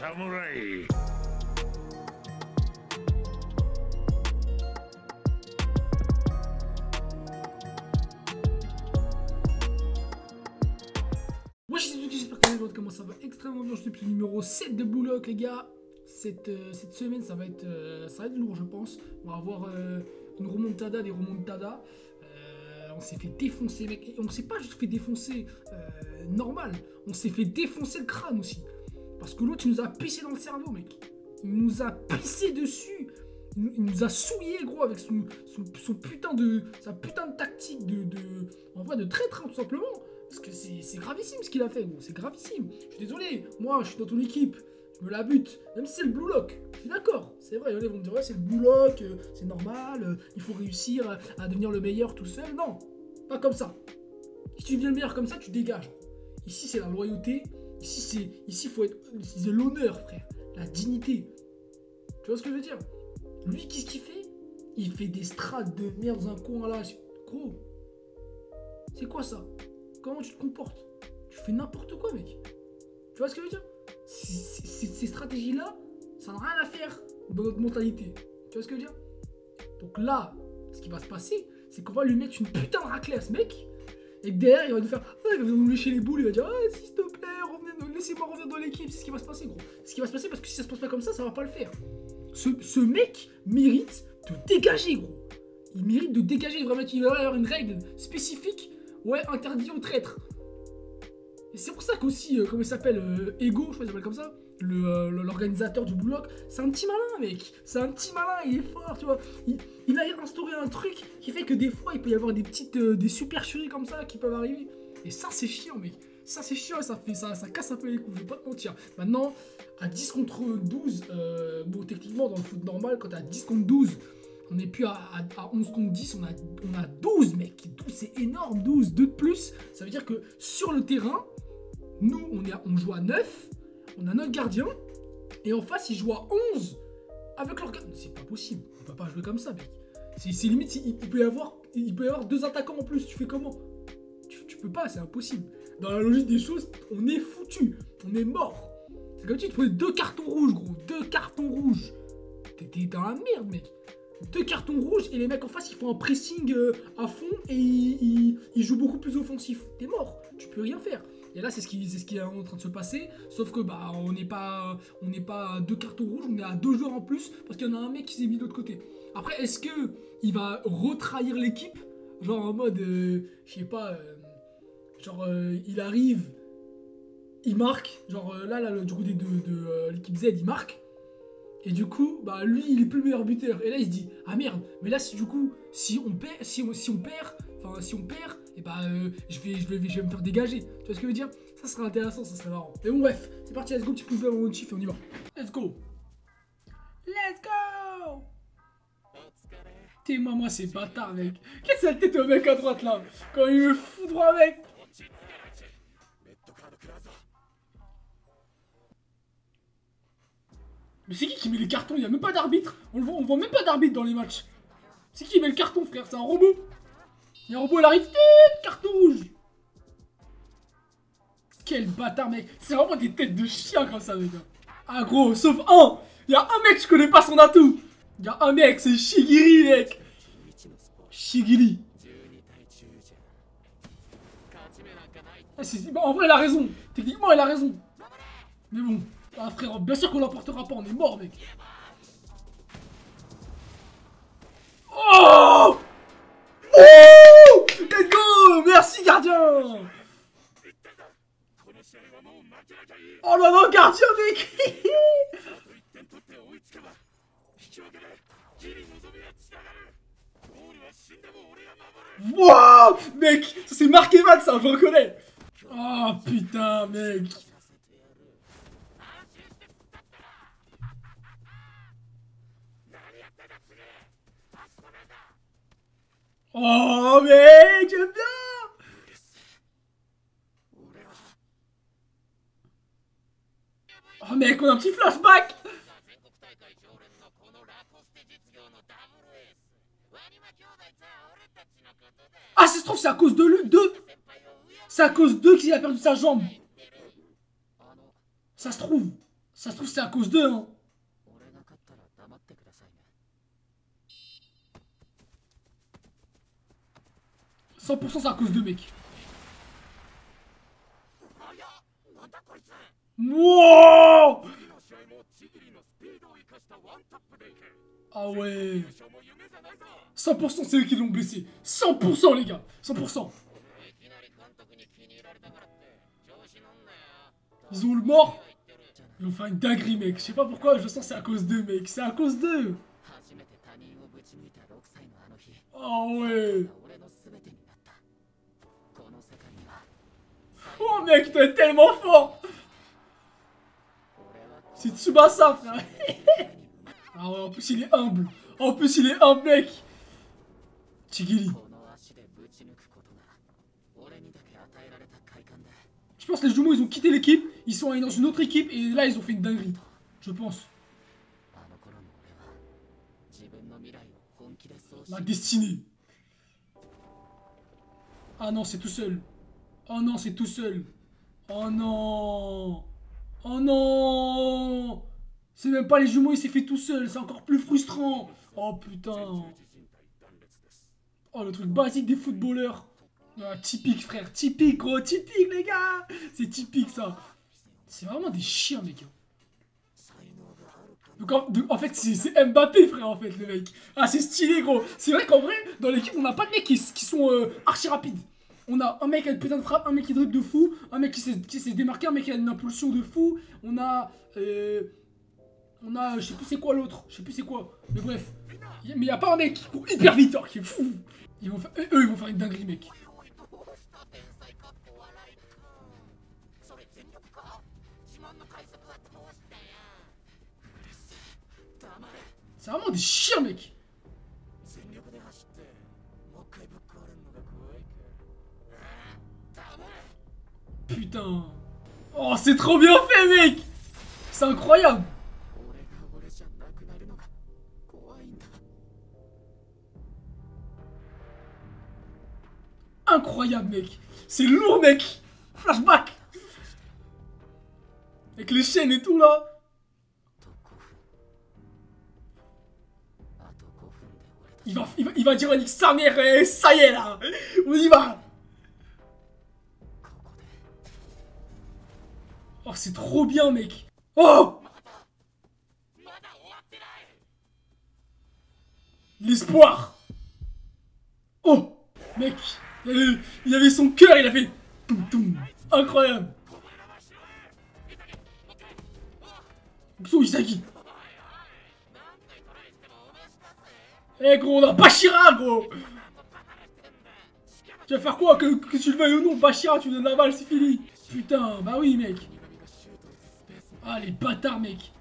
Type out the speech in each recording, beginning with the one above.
samouraï. Moi je suis j'espère que vous allez comment ça va extrêmement bien. Je suis le numéro 7 de Blue Lock les gars. Cette semaine ça va être lourd je pense. On va avoir une remontada, des remontadas. On s'est fait défoncer mec. Et on s'est pas juste fait défoncer normal. On s'est fait défoncer le crâne aussi. Parce que l'autre il nous a pissé dans le cerveau mec. Il nous a pissé dessus. Il nous a souillé gros avec son putain de. Sa putain de tactique en vrai de traître hein, tout simplement. Parce que c'est gravissime ce qu'il a fait, gros. C'est gravissime. Je suis désolé. Moi, je suis dans ton équipe. Je me la bute. Même si c'est le Blue Lock. Je suis d'accord. C'est vrai. Ils vont me dire, ouais, c'est le Blue Lock. C'est normal. Il faut réussir à devenir le meilleur tout seul. Non. Pas comme ça. Si tu deviens le meilleur comme ça, tu dégages. Ici, c'est la loyauté. Ici, il faut être. C'est l'honneur, frère. La dignité. Tu vois ce que je veux dire? Lui, qu'est-ce qu'il fait? Il fait des strates de merde dans un coin là. Gros. C'est quoi ça? Comment tu te comportes? Tu fais n'importe quoi, mec. Tu vois ce que je veux dire? Ces stratégies-là, ça n'a rien à faire dans notre mentalité. Tu vois ce que je veux dire? Donc là, ce qui va se passer, c'est qu'on va lui mettre une putain de raclée à ce mec. Et que derrière, il va nous faire... il va nous lécher les boules. Il va dire, ah, s'il te plaît, laissez-moi revenir dans l'équipe. C'est ce qui va se passer, gros. C'est ce qui va se passer parce que si ça se passe pas comme ça va pas le faire. Ce mec mérite de dégager, gros. Il mérite de dégager. Il va y avoir une règle spécifique. Ouais, interdit aux traîtres. Et c'est pour ça qu'aussi, comment il s'appelle, Ego, je crois qu'il s'appelle comme ça, l'organisateur du Blue Lock, c'est un petit malin, mec. C'est un petit malin, il est fort, tu vois. Il a instauré un truc qui fait que des fois, il peut y avoir des petites, des supercheries comme ça qui peuvent arriver. Et ça, c'est chiant, mec. Ça, c'est chiant et ça casse un peu les couilles, je vais pas te mentir. Maintenant, à 10 contre 12, bon, techniquement, dans le foot normal, quand t'es à 10 contre 12, on n'est plus à 11 contre 10, on a 12 mec. 12 c'est énorme, 12, 2 de plus. Ça veut dire que sur le terrain, nous on joue à 9, on a notre gardien, et en face il joue à 11 avec leur gardien. C'est pas possible, on peut pas jouer comme ça mec. C'est limite, il peut y avoir 2 attaquants en plus, tu fais comment? Tu peux pas, c'est impossible. Dans la logique des choses, on est foutu, on est mort. C'est comme si tu prenais 2 cartons rouges gros, 2 cartons rouges. T'es dans la merde mec. 2 cartons rouges et les mecs en face ils font un pressing à fond et ils jouent beaucoup plus offensif. T'es mort, tu peux rien faire. Et là c'est ce qui est en train de se passer. Sauf que bah on n'est pas à 2 cartons rouges, on est à 2 joueurs en plus parce qu'il y en a un mec qui s'est mis de l'autre côté. Après est-ce que il va retrahir l'équipe? Genre en mode je sais pas, il arrive, il marque, genre là du côté de l'équipe Z il marque. Et du coup, bah lui, il est plus le meilleur buteur. Et là, il se dit, ah merde, mais là, si on perd, et bah je vais me faire dégager. Tu vois ce que je veux dire? Ça serait intéressant, ça serait marrant. Mais bon, bref, c'est parti, let's go, petit pouce mon chief et on y va. Let's go. Let's go. T'es moi, c'est bâtard, mec. Qu'est-ce que ça tête au mec à droite là? Quand il me fout droit, mec. Mais c'est qui met les cartons? Il n'y a même pas d'arbitre. On voit même pas d'arbitre dans les matchs. C'est qui met le carton, frère? C'est un robot. Il y a un robot, il arrive. Carton rouge. Quel bâtard, mec. C'est vraiment des têtes de chien comme ça, mec. Ah, gros, sauf un. Il y a un mec, je connais pas son atout. Il y a un mec, c'est Shigiri, mec. Shigiri. Ah, bah, en vrai, il a raison. Techniquement, il a raison. Mais bon. Ah frère, bien sûr qu'on l'emportera pas, on est mort mec. Oh, oh, let's go. Merci gardien. Oh là là, gardien mec. Wow, mec, ça c'est Mark Evans ça, je reconnais. Oh putain mec. Oh mec, j'aime bien. Oh mec, on a un petit flashback. Ah, ça se trouve, c'est à cause de lui, C'est à cause d'eux qu'il a perdu sa jambe. Ça se trouve. Ça se trouve, c'est à cause d'eux, hein. 100% c'est à cause d'eux, mec. Wow! Ah ouais. 100% c'est eux qui l'ont blessé. 100% les gars. 100%. Ils ont le mort. Ils ont fait une dinguerie, mec. Je sais pas pourquoi, je sens que c'est à cause d'eux, mec. C'est à cause d'eux. Oh ouais. Oh mec, t'es tellement fort. C'est Tsubasa, frère. Ah ouais, en plus il est humble. En plus il est humble, mec. Chigiri. Je pense que les jumeaux ils ont quitté l'équipe. Ils sont allés dans une autre équipe et là ils ont fait une dinguerie. Je pense. La destinée. Ah non, c'est tout seul. Oh non, c'est tout seul. Oh non. Oh non. C'est même pas les jumeaux, il s'est fait tout seul. C'est encore plus frustrant. Oh putain. Oh, le truc basique des footballeurs. Ah, typique, frère. Typique, gros. Typique, les gars. C'est typique, ça. C'est vraiment des chiens, les gars. Donc, en fait, c'est Mbappé, frère, en fait, le mec. Ah, c'est stylé, gros. C'est vrai qu'en vrai, dans l'équipe, on n'a pas de mecs qui sont archi rapides. On a un mec qui a une putain de frappe, un mec qui dribble de fou, un mec qui sait se démarquer, un mec qui a une impulsion de fou. On a, je sais plus c'est quoi l'autre, je sais plus c'est quoi. Mais bref, mais il n'y a pas un mec qui court hyper vite, alors qui est fou. Eux, ils vont faire une dinguerie, mec. C'est vraiment des chiens, mec. Putain. Oh, c'est trop bien fait, mec. C'est incroyable. Incroyable, mec. C'est lourd, mec. Flashback. Avec les chaînes et tout, là. Il va dire Onyx, sa mère, ça y est, là. On y va. Oh, c'est trop bien, mec. Oh. L'espoir. Oh. Mec. Il avait son cœur, il a fait... Incroyable. Psou Isagi. Eh gros, on a Bashira, gros. Tu vas faire quoi que tu le veuilles ou non, Bashira, tu donnes la balle, c'est fini. Putain, bah oui, mec. Ah, les bâtards, mec.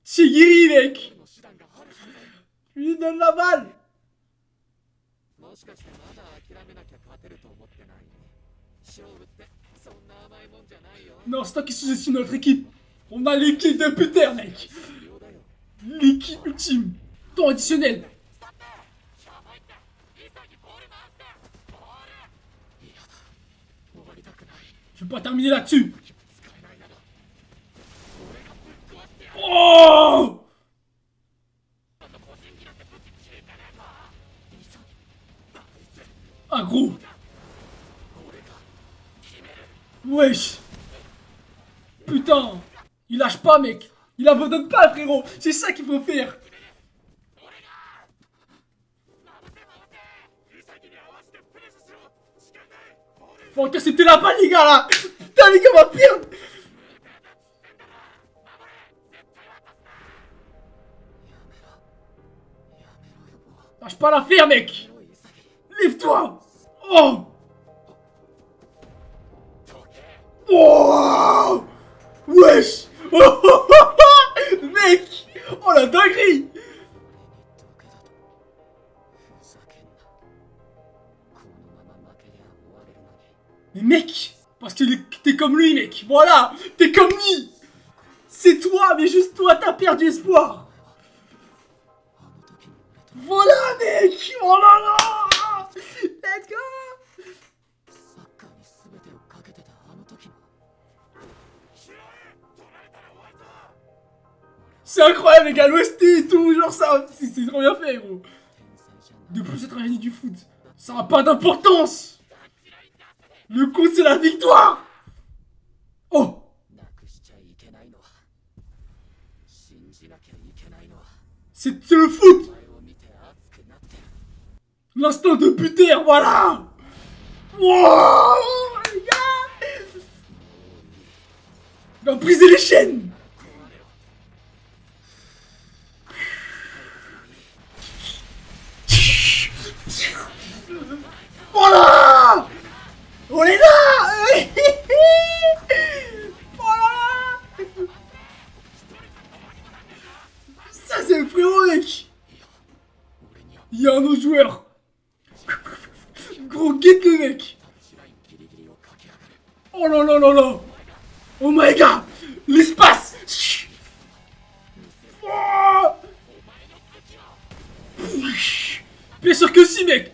Shigiri, mec. Tu lui donnes la balle. Non, c'est toi qui sous-estime notre équipe. On a l'équipe de putain, mec. L'équipe ultime. Temps additionnel. Je vais pas terminer là-dessus. Oh! Ah, gros. Wesh. Putain. Il lâche pas, mec. Il abandonne pas, frérot. C'est ça qu'il faut faire. Faut intercepter la balle, les gars, là. Putain, les gars, on va perdre. Lâche pas l'affaire, mec. Lève-toi. Oh. Oh. Wesh. Oh. Mec. Oh, la dinguerie. Mais mec, parce que t'es comme lui, mec. Voilà, t'es comme lui. C'est toi, mais juste toi, t'as perdu espoir. Voilà, mec. Oh là là. Let's C'est incroyable les gars, l'OST et tout, genre ça, c'est trop bien fait gros. De plus cette tragédie du foot, ça n'a pas d'importance. Le coup c'est la victoire. Oh. C'est le foot. L'instinct de buteur, voilà. Wow, les gars. Il va briser les chaînes. Voilà. On est là. Voilà. Ça c'est le frérot mec. Il y a un autre joueur. Gros guette le mec. Oh là là là là. Oh my god. L'espace. Oh. Bien sûr que si mec.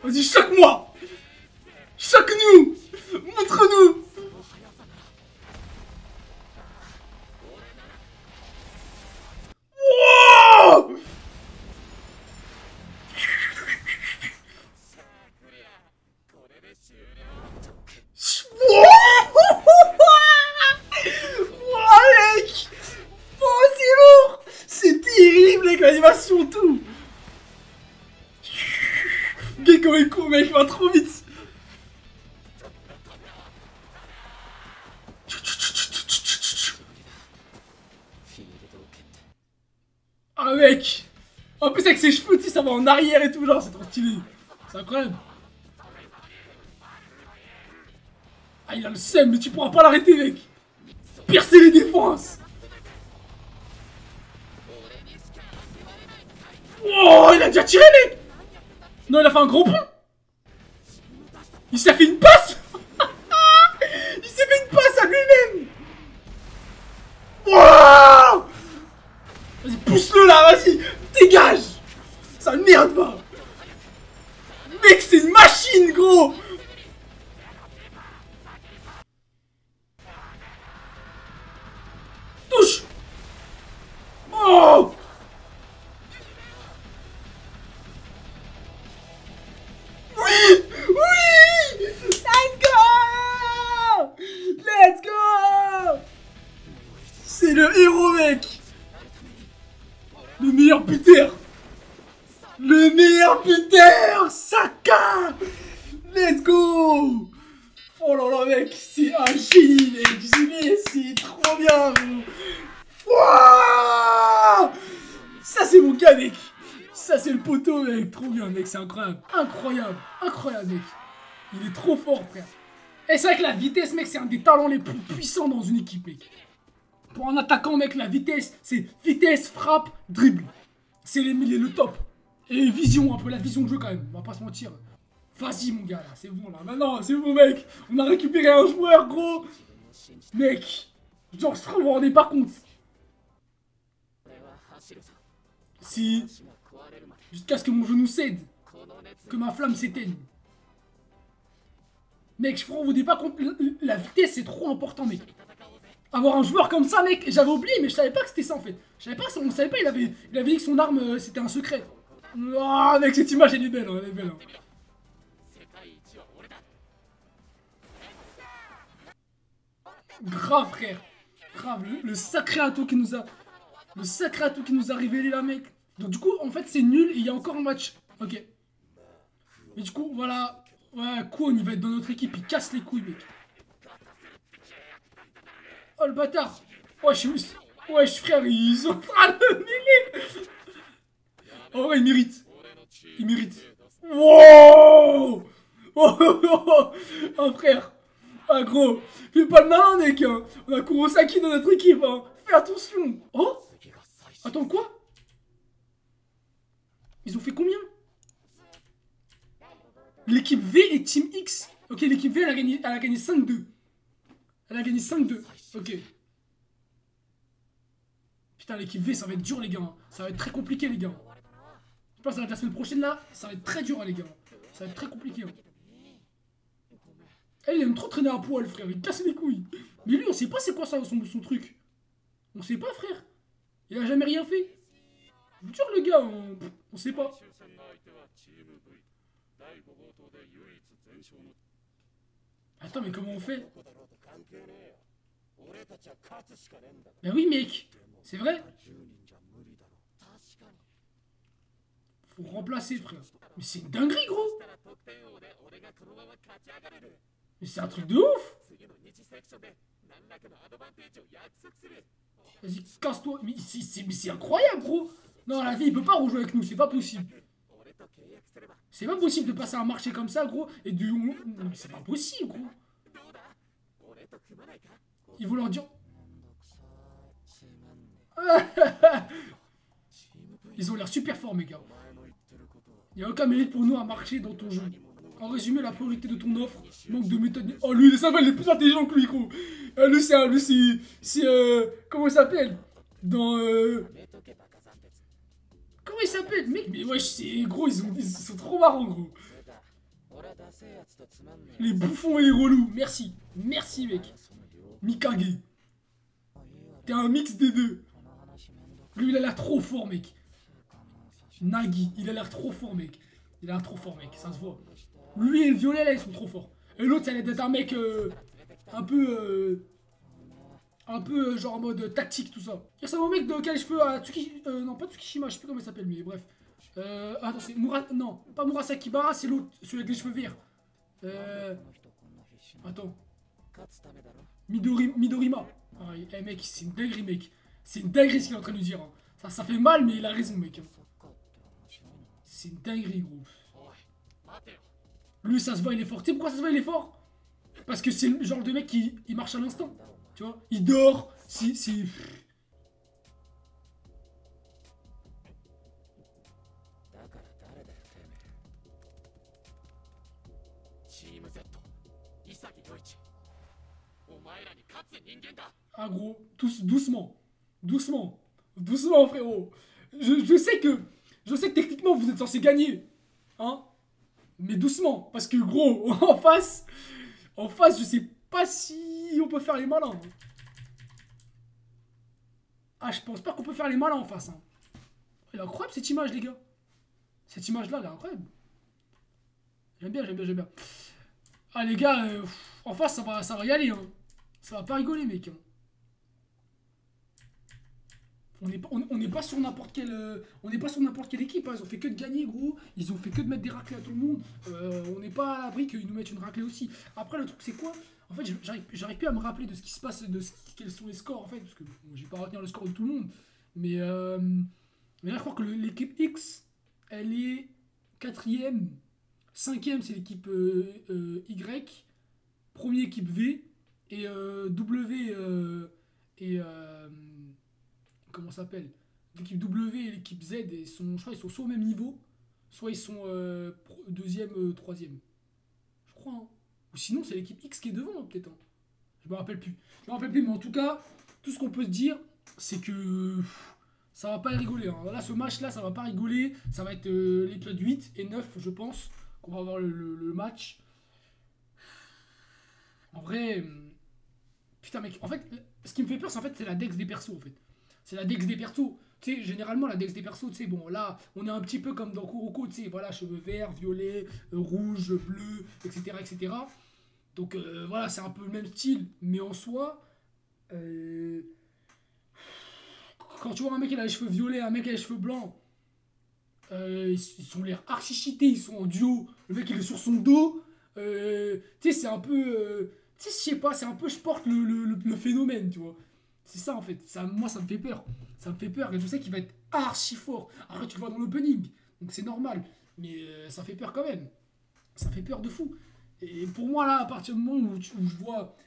Vas-y choque-moi. Choque-nous. Montre-nous. Wow. Mec. Oh c'est lourd. C'est terrible mec, l'animation tout. Gecko est court mec, il va trop vite. Ah mec. En plus avec ses cheveux ça va en arrière et tout genre, c'est trop stylé. C'est incroyable. Ah il a le seum mais tu pourras pas l'arrêter mec. Percer les défenses. Oh il a déjà tiré mec. Non il a fait un gros pont. Il s'est fait une passe. Il s'est fait une passe à lui-même. Wow. Vas-y pousse-le là, vas-y. Dégage. Ça merde pas. Mec c'est une machine gros. Touche. Oh. Oui. Oui. Let's go. Let's go. C'est le héros mec. Le meilleur buteur. Le meilleur buteur. Saka. Let's go. Oh là là mec, c'est un génie mec. C'est trop bien. Wow. Ça c'est mon gars mec. Ça c'est le poteau mec. Trop bien mec, c'est incroyable. Incroyable. Incroyable mec. Il est trop fort frère. Et c'est vrai que la vitesse mec, c'est un des talents les plus puissants dans une équipe mec. Pour un attaquant mec, la vitesse, c'est vitesse, frappe, dribble. C'est le top. Et vision, un peu la vision de jeu quand même, on va pas se mentir. Vas-y mon gars là, c'est bon là, maintenant c'est bon mec. On a récupéré un joueur gros. Mec, genre je vous rendez pas compte. Si, jusqu'à ce que mon genou cède, que ma flamme s'éteigne. Mec, je vous rendez pas compte, la vitesse c'est trop important mec. Avoir un joueur comme ça mec, j'avais oublié mais je savais pas que c'était ça en fait. Je savais pas, on savait pas, il avait dit que son arme c'était un secret. Oh mec, cette image elle est belle, elle est belle. Hein. Grave frère, grave, le sacré atout qui nous a... Le sacré atout qui nous a révélé là mec. Donc du coup en fait c'est nul et il y a encore un match. Ok. Et du coup voilà. Ouais, Kwon il va être dans notre équipe, il casse les couilles mec. Oh le bâtard. Wesh, wesh frère, ils sont en train de mêler. Oh ouais, il mérite. Il mérite. Wow. Oh frère. Ah gros, fais pas le malin mec hein. On a Kurosaki dans notre équipe hein. Fais attention. Oh. Attends quoi? Ils ont fait combien? L'équipe V et Team X. Ok, l'équipe V elle a gagné 5-2. Elle a gagné 5-2. Ok. Putain, l'équipe V ça va être dur les gars. Ça va être très compliqué les gars. Je pense que ça va être la semaine prochaine là. Ça va être très dur les gars. Ça va être très compliqué. Elle aime trop traîner à poil frère. Il casse les couilles. Mais lui, on sait pas c'est quoi son truc. On sait pas, frère. Il a jamais rien fait. Je vous jure, le gars, on sait pas. Attends, mais comment on fait? Ben oui, mec. C'est vrai. Faut remplacer, frère. Mais c'est une dinguerie, gros. Mais c'est un truc de ouf. Vas-y, casse-toi. Mais c'est incroyable, gros. Non, la vie, il peut pas rejouer avec nous. C'est pas possible. C'est pas possible de passer un marché comme ça, gros. Et de... Non, mais c'est pas possible, gros. Ils vont leur dire... Ils ont l'air super forts, mes gars. Il n'y a aucun mérite pour nous à marcher dans ton jeu. En résumé, la priorité de ton offre, manque de méthode... Oh, lui, ça va, il est plus intelligent que lui, gros. Lui, comment il s'appelle? Dans... Comment il s'appelle, mec? Mais wesh, c'est... Gros, ils sont trop marrants, gros. Les bouffons et les relous. Merci. Merci, mec. Mikage. T'es un mix des deux. Lui, il a l'air trop fort, mec. Nagi, il a l'air trop fort, mec. Il a l'air trop fort, mec. Ça se voit. Lui et le violet, là, ils sont trop forts. Et l'autre, ça allait être un mec un peu... genre en mode tactique, tout ça. Il ressemble au mec de quel cheveux à non, pas Tsukishima, je sais plus comment il s'appelle, mais bref. Attends, c'est non, pas Murasaki Bara, c'est l'autre, celui avec les cheveux verts. Attends. Midorima. Ah, mec, c'est une dinguerie, mec. C'est une dinguerie ce qu'il est en train de nous dire. Hein. Ça fait mal, mais il a raison, mec. C'est une dinguerie, gros. Lui, ça se voit, il est fort. Tu sais pourquoi ça se voit, il est fort? Parce que c'est le genre de mec qui il marche à l'instant. Tu vois? Il dort. Si. Ah, gros, doucement. Doucement. Doucement, frérot. Je sais que techniquement, vous êtes censé gagner. Hein? Mais doucement. Parce que, gros, en face, je sais pas si on peut faire les malins. Ah, je pense pas qu'on peut faire les malins en face. Hein. Elle est incroyable, cette image, les gars. Cette image-là, elle est incroyable. J'aime bien. Ah, les gars, en face, ça va y aller. Hein. Ça va pas rigoler, mec. Hein. On n'est pas sur n'importe quelle équipe. Hein. Ils ont fait que de gagner, gros. Ils ont fait que de mettre des raclées à tout le monde. On n'est pas à l'abri qu'ils nous mettent une raclée aussi. Après, le truc, c'est quoi? En fait, j'arrive plus à me rappeler de ce qui se passe, quels sont les scores, en fait. Parce que bon, j'ai pas à retenir le score de tout le monde. Mais là, je crois que l'équipe X, elle est 4ème. 5ème, c'est l'équipe Y. Premier, équipe V. Et W et... comment ça s'appelle? L'équipe W et l'équipe Z, je crois, ils sont soit au même niveau, soit ils sont deuxième, troisième. Je crois, hein. Ou sinon, c'est l'équipe X qui est devant, peut-être. Hein. Je me rappelle plus. Mais en tout cas, tout ce qu'on peut se dire, c'est que ça va pas rigoler. Hein. Là, ce match-là, ça va pas rigoler. Ça va être l'épisode 8 et 9, je pense, qu'on va avoir le match. En vrai... Putain, mec, en fait, ce qui me fait peur, c'est en fait, c'est la dex des persos, en fait. C'est la dex des persos. Tu sais, généralement, la dex des persos, tu sais, bon, là, on est un petit peu comme dans Kuroko, tu sais, voilà, cheveux verts, violets, rouge, bleu, etc., etc. Donc, voilà, c'est un peu le même style, mais en soi, quand tu vois un mec qui a les cheveux violets, un mec qui a les cheveux blancs, ils ont l'air archi cheatés, ils sont en duo, le mec, il est sur son dos, tu sais, c'est un peu... tu sais, je sais pas, c'est un peu, je porte le phénomène, tu vois. C'est ça en fait, moi ça me fait peur. Ça me fait peur et je sais qu'il va être archi fort. Après tu le vois dans l'opening, donc c'est normal. Mais ça fait peur quand même. Ça fait peur de fou. Et pour moi là, à partir du moment où je vois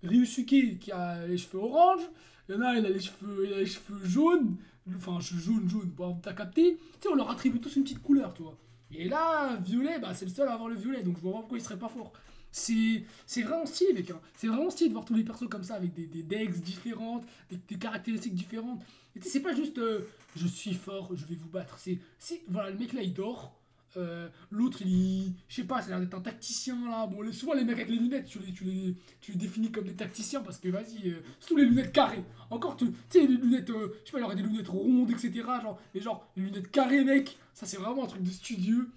Ryusuke qui a les cheveux orange, il y en a, il a les cheveux jaunes, enfin jaune, bon, t'as capté. Tu sais, on leur attribue tous une petite couleur, tu vois. Et là, violet, bah, c'est le seul à avoir le violet, donc je vois pas pourquoi il serait pas fort. C'est vraiment stylé, mec. Hein. C'est vraiment stylé de voir tous les persos comme ça, avec des decks différentes, des caractéristiques différentes. Et tu sais, c'est pas juste je suis fort, je vais vous battre. Voilà, le mec là, il dort. L'autre, je sais pas, ça a l'air d'être un tacticien là. Bon, souvent les mecs avec les lunettes, tu les définis comme des tacticiens parce que vas-y, surtout les lunettes carrées. Encore, tu sais, les lunettes, je sais pas, il y aurait des lunettes rondes, etc. Genre, mais genre, les lunettes carrées, mec, ça c'est vraiment un truc de studieux.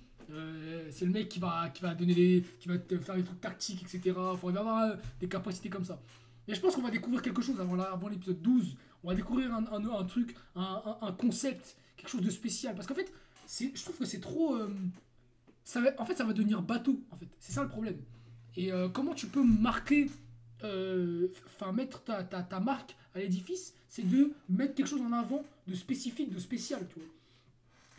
C'est le mec qui va te faire des trucs tactiques, etc. Enfin, il va avoir des capacités comme ça. Et je pense qu'on va découvrir quelque chose avant l'épisode 12. On va découvrir un truc, un concept, quelque chose de spécial. Parce qu'en fait, je trouve que c'est trop. En fait, ça va devenir bateau. En fait, c'est ça le problème. Et comment tu peux marquer, enfin mettre ta marque à l'édifice, c'est de mettre quelque chose en avant de spécifique, de spécial, tu vois.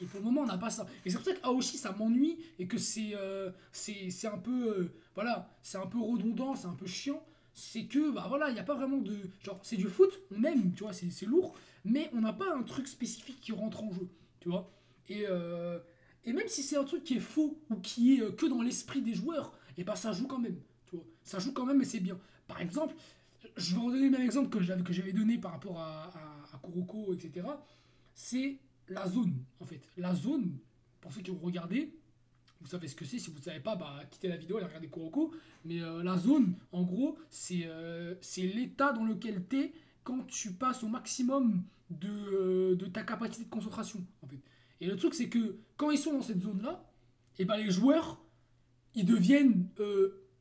Et pour le moment, on n'a pas ça. Et c'est pour ça que Aoshi, ça m'ennuie et que c'est un peu, voilà, c'est un peu redondant, c'est un peu chiant. C'est que, bah voilà, il n'y a pas vraiment de. Genre, c'est du foot, on aime, tu vois, c'est lourd, mais on n'a pas un truc spécifique qui rentre en jeu, tu vois. Et, euh, et même si c'est un truc qui est faux ou qui est que dans l'esprit des joueurs, et bah ça joue quand même, tu vois. Ça joue quand même et c'est bien. Par exemple, je vais redonner le même exemple que j'avais donné par rapport à Kuroko, etc. C'est la zone, en fait. La zone, pour ceux qui ont regardé, vous savez ce que c'est. Si vous ne savez pas, bah, quittez la vidéo et regardez Kuroko. Mais la zone, en gros, c'est l'état dans lequel tu es quand tu passes au maximum de ta capacité de concentration, en fait. Et le truc, c'est que quand ils sont dans cette zone-là, et ben les joueurs, ils deviennent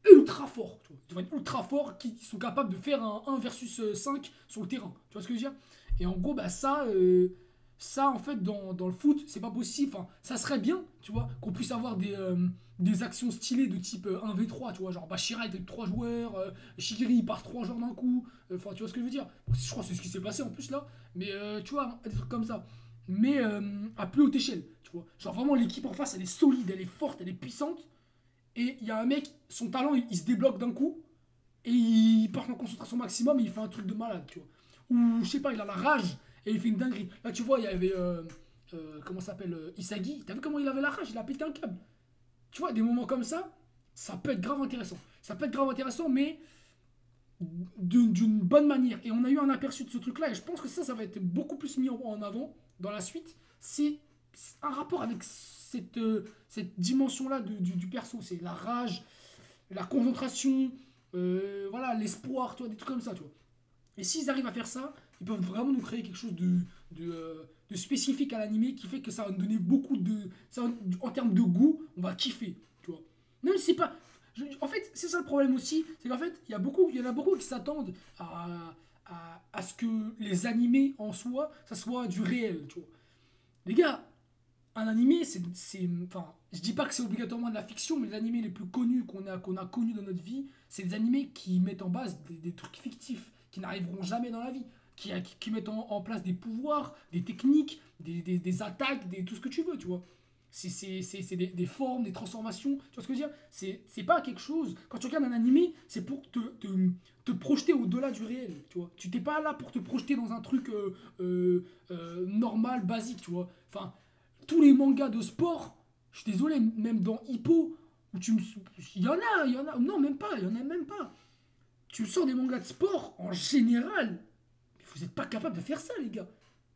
ultra forts. Tu vois. Ils deviennent ultra forts, qui sont capables de faire un 1 versus 5 sur le terrain. Tu vois ce que je veux dire? Et en gros, bah, ça, en fait, dans le foot, c'est pas possible. Enfin, ça serait bien, tu vois, qu'on puisse avoir des actions stylées de type 1v3, tu vois, genre Bashira avec 3 joueurs, Shigiri il part 3 joueurs d'un coup. Enfin, tu vois ce que je veux dire? Bon, je crois que c'est ce qui s'est passé en plus là. Mais tu vois, des trucs comme ça. Mais à plus haute échelle, tu vois. Genre vraiment, l'équipe en face, elle est solide, elle est forte, elle est puissante. Et il y a un mec, son talent, il se débloque d'un coup. Et il part en concentration maximum et il fait un truc de malade, tu vois. Ou je sais pas, il a la rage et il fait une dinguerie. Là, tu vois, il y avait. Comment ça s'appelle Isagi. T'as vu comment il avait la rage? Il a pété un câble. Tu vois, des moments comme ça peut être grave intéressant. Ça peut être grave intéressant, mais d'une bonne manière. Et on a eu un aperçu de ce truc-là, et je pense que ça va être beaucoup plus mis en avant dans la suite. C'est un rapport avec cette dimension-là du perso. C'est la rage, la concentration, voilà, l'espoir, tu vois, des trucs comme ça, tu vois. Et s'ils arrivent à faire ça, ils peuvent vraiment nous créer quelque chose de spécifique à l'animé qui fait que ça va nous donner beaucoup de. En termes de goût, on va kiffer, tu vois. Même si c'est pas. En fait, c'est ça le problème aussi, c'est qu'en fait, il y en a beaucoup qui s'attendent à ce que les animés en soi, ça soit du réel, tu vois. Les gars, un animé, enfin, je dis pas que c'est obligatoirement de la fiction, mais les animés les plus connus qu'on a connus dans notre vie, c'est des animés qui mettent en base des trucs fictifs, qui n'arriveront jamais dans la vie, qui mettent en place des pouvoirs, des techniques, des attaques, tout ce que tu veux, tu vois. C'est des formes, des transformations, tu vois ce que je veux dire? C'est pas quelque chose. Quand tu regardes un animé, c'est pour te projeter au-delà du réel, tu vois. Tu t'es pas là pour te projeter dans un truc normal, basique, tu vois. Enfin, tous les mangas de sport, je suis désolé, même dans Hippo, où il y en a, non, même pas, il y en a même pas. Tu me sors des mangas de sport, en général, vous n'êtes pas capable de faire ça, les gars.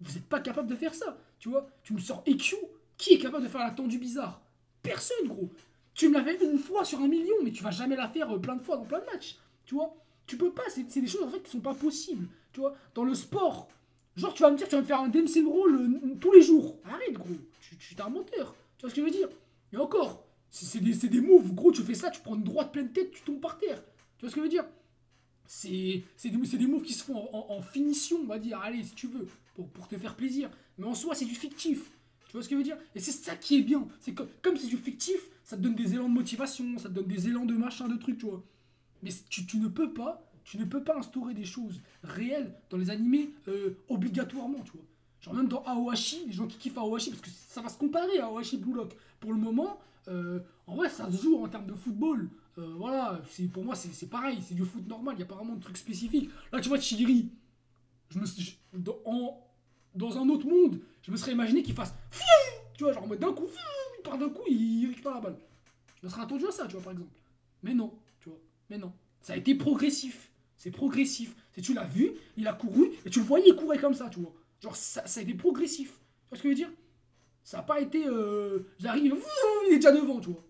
Vous n'êtes pas capable de faire ça, tu vois. Tu me sors EQ, qui est capable de faire la tendue bizarre? Personne, gros. Tu me l'as fait une fois sur 1 million, mais tu vas jamais la faire plein de fois dans plein de matchs, tu vois. Tu peux pas, c'est des choses en fait qui sont pas possibles, tu vois. Dans le sport, genre tu vas me dire, tu vas me faire un Dempsey Roll tous les jours. Arrête, gros. Tu es un menteur. Tu vois ce que je veux dire? Et encore, c'est des moves, gros, tu fais ça, tu prends une droite pleine tête, tu tombes par terre. Tu vois ce que je veux dire? C'est des moves qui se font en finition, on va dire, allez, si tu veux, pour te faire plaisir. Mais en soi, c'est du fictif. Tu vois ce que je veux dire? Et c'est ça qui est bien. C'est que, comme c'est du fictif, ça te donne des élans de motivation, ça te donne des élans de machin, de trucs, tu vois. Mais tu ne peux pas instaurer des choses réelles dans les animés obligatoirement, tu vois. Genre même dans Aoashi, les gens qui kiffent Aoashi, parce que ça va se comparer à Aoashi Blue Lock. Pour le moment, en vrai, ça se joue en termes de football. Voilà, pour moi, c'est pareil, c'est du foot normal, il n'y a pas vraiment de trucs spécifiques. Là, tu vois, Chigiri, dans un autre monde, je me serais imaginé qu'il fasse. Tu vois, genre, en mode d'un coup, il part d'un coup, il récupère la balle. Je me serais attendu à ça, tu vois, par exemple. Mais non, tu vois, mais non. Ça a été progressif. C'est progressif. Tu l'as vu, il a couru, et tu le voyais, il courait comme ça, tu vois. Genre, ça a été progressif. Tu vois ce que je veux dire? Ça n'a pas été, j'arrive, il est déjà devant, tu vois.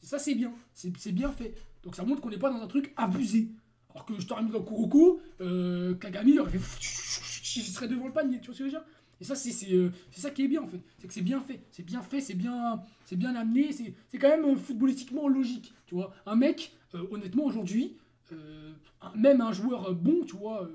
Ça, c'est bien. C'est bien fait. Donc ça montre qu'on n'est pas dans un truc abusé. Alors que je t'aurais mis dans Kuroko, Kagami, il aurait fait, je serais devant le panier, tu vois ce que je veux dire? Et ça, c'est ça qui est bien, en fait. C'est que c'est bien fait. C'est bien fait, c'est bien amené. C'est quand même footballistiquement logique, tu vois. Un mec, honnêtement, aujourd'hui, même un joueur bon, tu vois,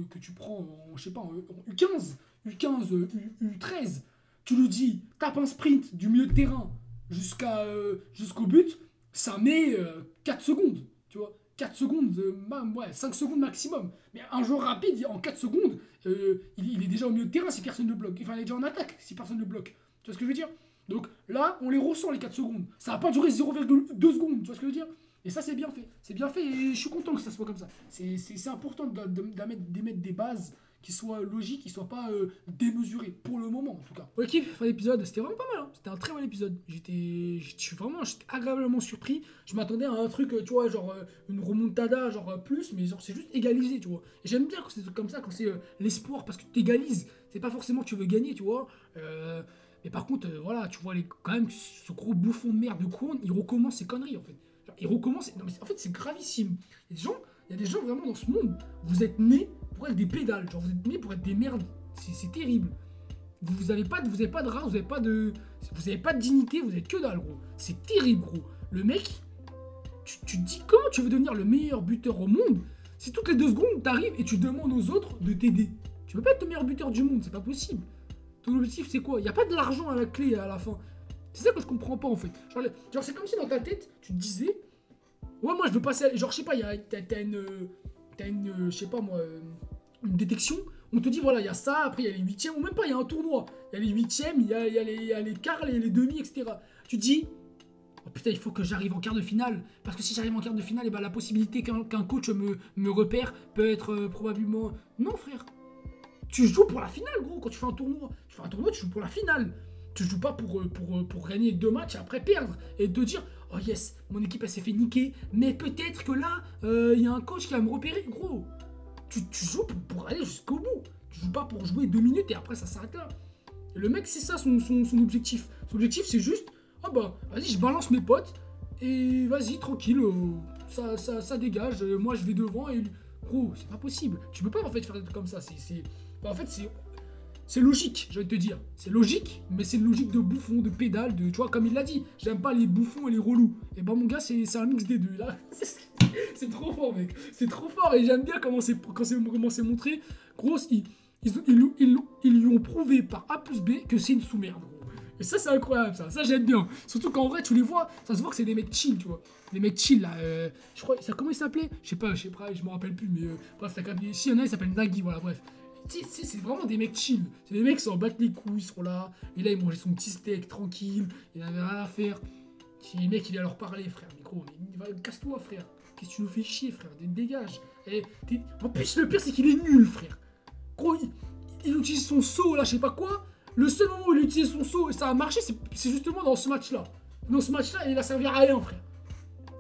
que tu prends en, je sais pas, en U15, U13, tu lui dis, tape un sprint du milieu de terrain jusqu'au but, ça met 4 secondes, tu vois. 4 secondes, ouais, 5 secondes maximum. Mais un joueur rapide, en 4 secondes, il est déjà au milieu de terrain si personne ne bloque. Enfin, il est déjà en attaque si personne ne bloque. Tu vois ce que je veux dire? Donc là, on les ressent les 4 secondes. Ça va pas durer 0,2 secondes, tu vois ce que je veux dire? Et ça, c'est bien fait. C'est bien fait et je suis content que ça soit comme ça. C'est important d'émettre des bases qui soient logiques, qui soient pas démesurées, pour le moment en tout cas. Ok, fin d'épisode, c'était vraiment pas mal. Hein. C'était un très bon épisode. J'étais agréablement surpris. Je m'attendais à un truc, tu vois, genre une remontada, genre plus, mais genre c'est juste égalisé, tu vois. Et j'aime bien quand c'est comme ça, quand c'est l'espoir, parce que tu t'égalises. C'est pas forcément que tu veux gagner, tu vois. Mais par contre, voilà, tu vois, quand même, ce gros bouffon de merde de Kwon, il recommence ses conneries en fait. Genre, il recommence. Non, mais en fait, c'est gravissime. Il y a des gens vraiment dans ce monde, vous êtes nés pour être des pédales. Genre, vous êtes nés pour être des merdes. C'est terrible. Vous avez pas de race, vous avez pas de dignité, vous êtes que dalle, gros. C'est terrible, gros. Le mec, tu te dis comment tu veux devenir le meilleur buteur au monde si toutes les 2 secondes, t'arrives et tu demandes aux autres de t'aider. Tu peux pas être le meilleur buteur du monde, c'est pas possible. Ton objectif, c'est quoi? Il n'y a pas de l'argent à la clé à la fin. C'est ça que je comprends pas, en fait. Genre c'est comme si dans ta tête, tu te disais, ouais, moi, je veux passer. Genre, je sais pas, t'as une. Je sais pas moi. Une détection. On te dit, voilà, il y a ça. Après, il y a les huitièmes. Ou même pas, il y a un tournoi. Il y a les huitièmes, il y a les quarts, les demi, etc. Tu te dis, oh putain, il faut que j'arrive en quart de finale. Parce que si j'arrive en quart de finale, et ben, la possibilité qu'un coach me repère peut être probablement. Non, frère. Tu joues pour la finale, gros, quand tu fais un tournoi. Tu fais un tournoi, tu joues pour la finale. Tu joues pas pour gagner 2 matchs et après perdre. Et te dire, oh yes, mon équipe elle s'est fait niquer, mais peut-être que là, y a un coach qui va me repérer. Gros, tu joues pour aller jusqu'au bout. Tu joues pas pour jouer 2 minutes et après ça s'arrête là. Et le mec, c'est ça son objectif. Son objectif, c'est juste, ah bah, vas-y, je balance mes potes et vas-y, tranquille, ça dégage. Moi, je vais devant et. Gros, c'est pas possible. Tu peux pas en fait faire des trucs comme ça. En fait, c'est logique, je vais te dire. C'est logique, mais c'est une logique de bouffon, de pédale, tu vois, comme il l'a dit. J'aime pas les bouffons et les relous. Et ben mon gars, c'est un mix des deux. Là, c'est trop fort, mec. C'est trop fort et j'aime bien comment c'est montré. Gros, ils lui ont prouvé par A plus B que c'est une sous-merde, gros. Et ça, c'est incroyable, ça. Ça, j'aime bien. Surtout qu'en vrai, tu les vois, ça se voit que c'est des mecs chill, tu vois. Des mecs chill, là. Je crois, comment il s'appelait? Je sais pas, je me rappelle plus, mais bref, si, il y en a, il s'appelle Nagi, voilà, bref. C'est vraiment des mecs chill. C'est des mecs qui s'en battent les couilles, ils sont là. Et là, il mangeait son petit steak tranquille. Il n'avait rien à faire. Les mecs, il vient leur parler, frère. Mais gros, casse-toi, frère. Qu'est-ce que tu nous fais chier, frère? Dégage. En plus, le pire, c'est qu'il est nul, frère. Gros, il utilise son saut, là, je sais pas quoi. Le seul moment où il utilise son saut et ça a marché, c'est justement dans ce match-là. Dans ce match-là, il a servi à rien, frère.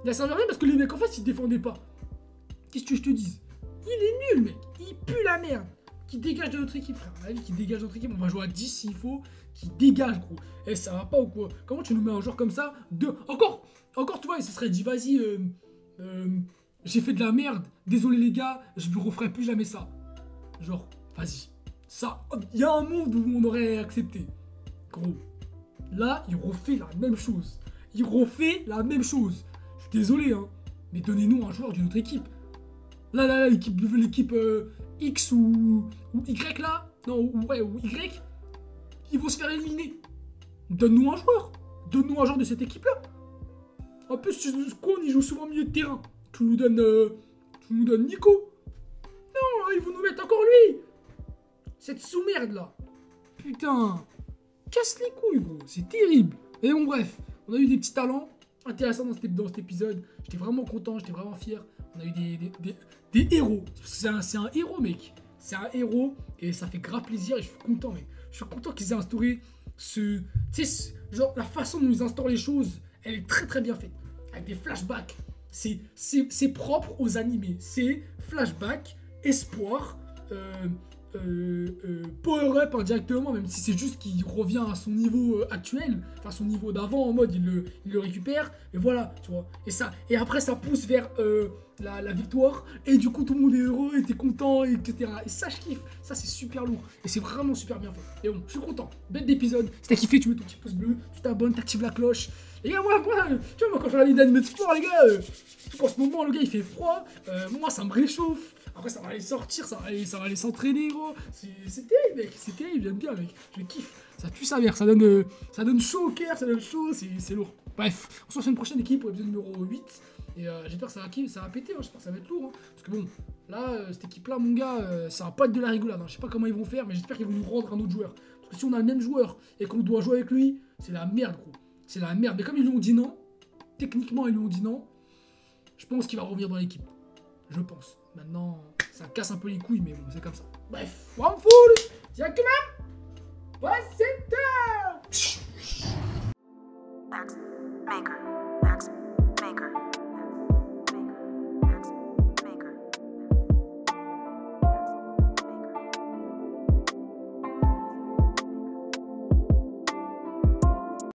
Il a servi à rien parce que les mecs en face, ils défendaient pas. Qu'est-ce que je te dise? Il est nul, mec. Il pue la merde. Qui dégage de notre équipe, frère. Allez, qui dégage de notre équipe. On va jouer à 10 s'il faut. Qui dégage, gros. Eh, ça va pas ou quoi? Comment tu nous mets un joueur comme ça? Encore, tu vois, il se serait dit, vas-y, j'ai fait de la merde. Désolé, les gars, je ne referai plus jamais ça. Genre, vas-y. Ça, il y a un monde où on aurait accepté. Gros. Là, il refait la même chose. Je suis désolé, hein. Mais donnez-nous un joueur d'une autre équipe. Là, l'équipe X ou Y là, non, ou Y, ils vont se faire éliminer. Donne-nous un joueur. Donne-nous un joueur de cette équipe-là. En plus, Kwon, il joue souvent au milieu de terrain. Tu nous donnes Nico. Non, ils vont nous mettre encore lui. Cette sous-merde là. Putain. Casse les couilles, gros. C'est terrible. Et bon, bref, on a eu des petits talents intéressants dans cet épisode. J'étais vraiment content, j'étais vraiment fier. On a eu des héros. C'est un héros, mec. C'est un héros et ça fait grave plaisir et je suis content, mec. Je suis content qu'ils aient instauré tu sais, genre la façon dont ils instaurent les choses, elle est très très bien faite. Avec des flashbacks. C'est propre aux animés. C'est flashback, espoir, power-up indirectement, même si c'est juste qu'il revient à son niveau actuel, enfin son niveau d'avant, en mode il le récupère, et voilà, tu vois. Et après ça pousse vers la victoire, et du coup tout le monde est heureux, et t'es content, etc. Et ça je kiffe, ça c'est super lourd, et c'est vraiment super bien fait. Et bon, je suis content, bête d'épisode, si t'as kiffé, tu mets ton petit pouce bleu, tu t'abonnes, t'actives la cloche. Les gars, moi, tu vois, moi quand je regarde les animés de sport, les gars, surtout qu'en ce moment, le gars il fait froid, moi ça me réchauffe. Après, ça va aller sortir, ça va aller s'entraîner, gros. C'est terrible, mec. C'est terrible, j'aime bien, mec. Je kiffe. Ça pue sa mère. Ça donne chaud au cœur, ça donne chaud. C'est lourd. Bref, on se retrouve une prochaine équipe pour l'épisode numéro 8. Et j'espère que ça va péter. Hein. J'espère que ça va être lourd. Hein. Parce que bon, là, cette équipe-là, mon gars, ça va pas être de la rigolade. Hein. Je sais pas comment ils vont faire, mais j'espère qu'ils vont nous rendre un autre joueur. Parce que si on a le même joueur et qu'on doit jouer avec lui, c'est la merde, gros. C'est la merde. Mais comme ils lui ont dit non, techniquement, ils lui ont dit non, je pense qu'il va revenir dans l'équipe. Je pense. Maintenant, ça casse un peu les couilles, mais bon, c'est comme ça. Bref, one full, y'a que même. Maker.